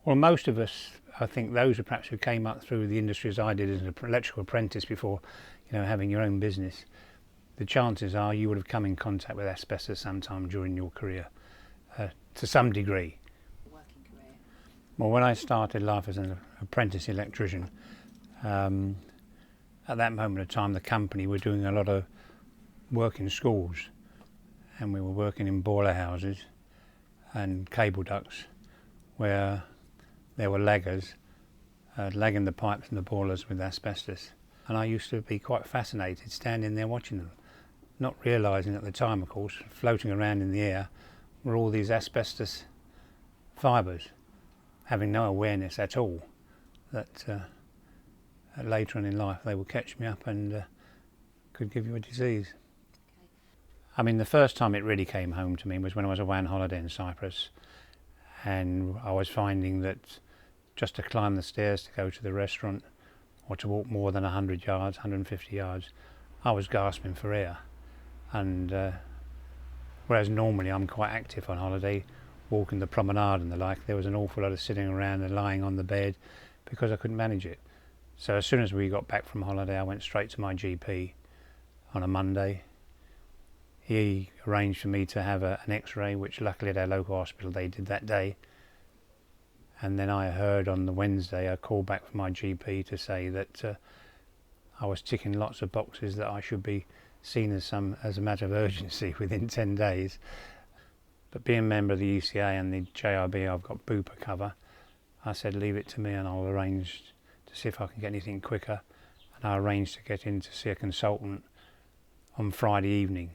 Well, most of us, I think those who perhaps who came up through the industry as I did as an electrical apprentice before, having your own business, the chances are you would have come in contact with asbestos sometime during your career, to some degree. Working career. Well, when I started life as an apprentice electrician, at that moment of time the company were doing a lot of work in schools, and we were working in boiler houses and cable ducts where there were laggers, lagging the pipes and the boilers with asbestos. And I used to be quite fascinated standing there watching them, not realising at the time, of course, floating around in the air were all these asbestos fibres, having no awareness at all that later on in life they would catch me up and could give you a disease. Okay. I mean, the first time it really came home to me was when I was away on holiday in Cyprus, and I was finding that just to climb the stairs to go to the restaurant or to walk more than 100 yards, 150 yards, I was gasping for air. And whereas normally I'm quite active on holiday, walking the promenade and the like, there was an awful lot of sitting around and lying on the bed because I couldn't manage it. So as soon as we got back from holiday, I went straight to my GP on a Monday. He arranged for me to have an x-ray, which luckily at our local hospital they did that day. And then I heard on the Wednesday a call back from my GP to say that I was ticking lots of boxes that I should be seen as a matter of urgency within 10 days. But being a member of the ECA and the JIB, I've got Bupa cover. I said leave it to me and I'll arrange to see if I can get anything quicker. And I arranged to get in to see a consultant on Friday evening.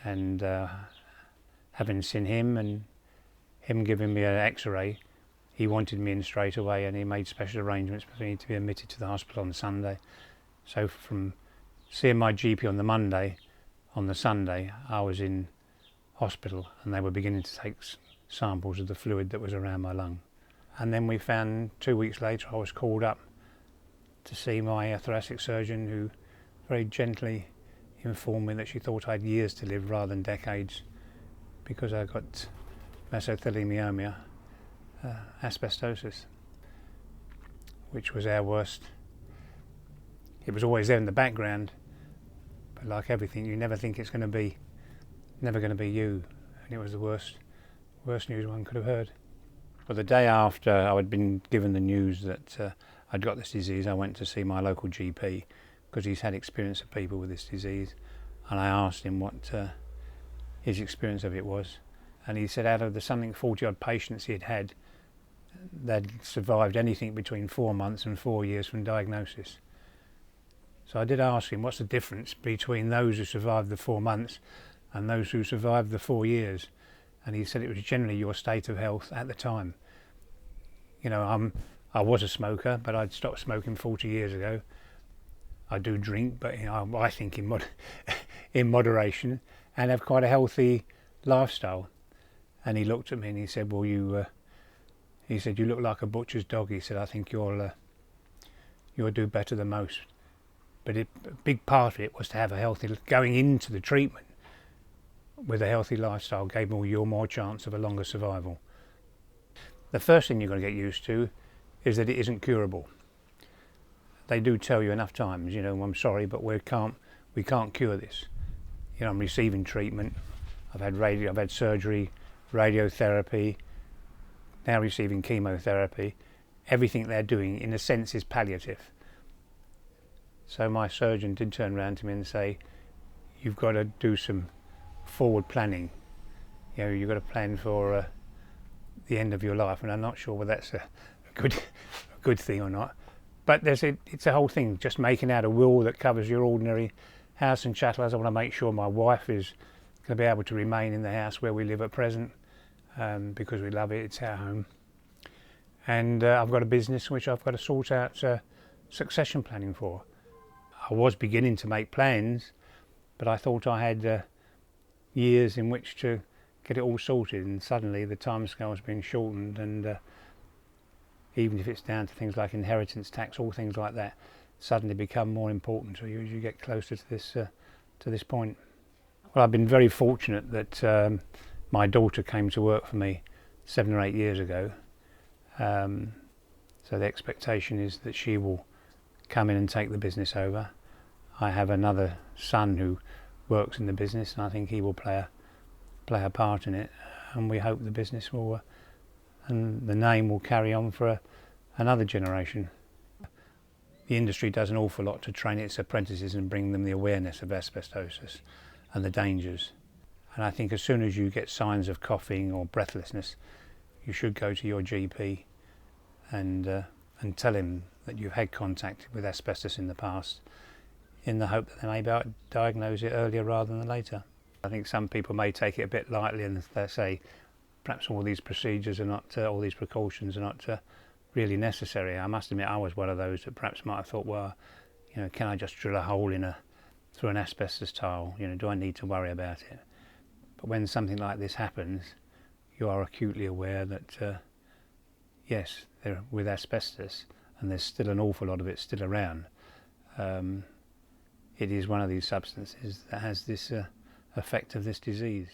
And having seen him and him giving me an x-ray, he wanted me in straight away, and he made special arrangements for me to be admitted to the hospital on Sunday. So from seeing my GP on the Monday, on the Sunday I was in hospital and they were beginning to take samples of the fluid that was around my lung. And then we found 2 weeks later I was called up to see my thoracic surgeon, who very gently informed me that she thought I had years to live rather than decades because I got Mesothelioma, Asbestosis, which was our worst. It was always there in the background, but like everything, you never think it's never going to be you, and it was the worst news one could have heard. But the day after I had been given the news that I'd got this disease, I went to see my local GP because he's had experience of people with this disease, and I asked him what his experience of it was, and he said out of the something 40 odd patients he had, they'd survived anything between 4 months and 4 years from diagnosis. So I did ask him what's the difference between those who survived the 4 months and those who survived the 4 years, and he said it was generally your state of health at the time. I was a smoker, but I'd stopped smoking 40 years ago. I do drink, but I think in moderation, and have quite a healthy lifestyle. And he looked at me and he said, well, you look like a butcher's dog. He said, I think you'll do better than most. But a big part of it was to have a healthy, going into the treatment with a healthy lifestyle gave you more chance of a longer survival. The first thing you've got to get used to is that it isn't curable. They do tell you enough times, I'm sorry, but we can't cure this. I'm receiving treatment. I've had surgery, radiotherapy, now receiving chemotherapy. Everything they're doing, in a sense, is palliative. So my surgeon did turn around to me and say, you've got to do some forward planning. You've got to plan for the end of your life, and I'm not sure whether that's a good thing or not. But it's a whole thing, just making out a will that covers your ordinary house and chattels. I want to make sure my wife is going to be able to remain in the house where we live at present, because we love it, it's our home. And I've got a business which I've got to sort out succession planning for. I was beginning to make plans, but I thought I had years in which to get it all sorted, and suddenly the timescale's been shortened, and even if it's down to things like inheritance tax, all things like that suddenly become more important to you as you get closer to this point. Well, I've been very fortunate that my daughter came to work for me 7 or 8 years ago. So the expectation is that she will come in and take the business over. I have another son who works in the business, and I think he will play a part in it, and we hope the business will and the name will carry on for another generation. The industry does an awful lot to train its apprentices and bring them the awareness of asbestosis and the dangers. And I think as soon as you get signs of coughing or breathlessness, you should go to your GP and tell him that you've had contact with asbestos in the past, in the hope that they may be able to diagnose it earlier rather than later. I think some people may take it a bit lightly and they say perhaps all these procedures are not, all these precautions are not really necessary. I must admit I was one of those that perhaps might have thought, well, can I just drill a hole through an asbestos tile? Do I need to worry about it? But when something like this happens, you are acutely aware that yes, they're with asbestos, and there's still an awful lot of it still around. It is one of these substances that has this effect of this disease.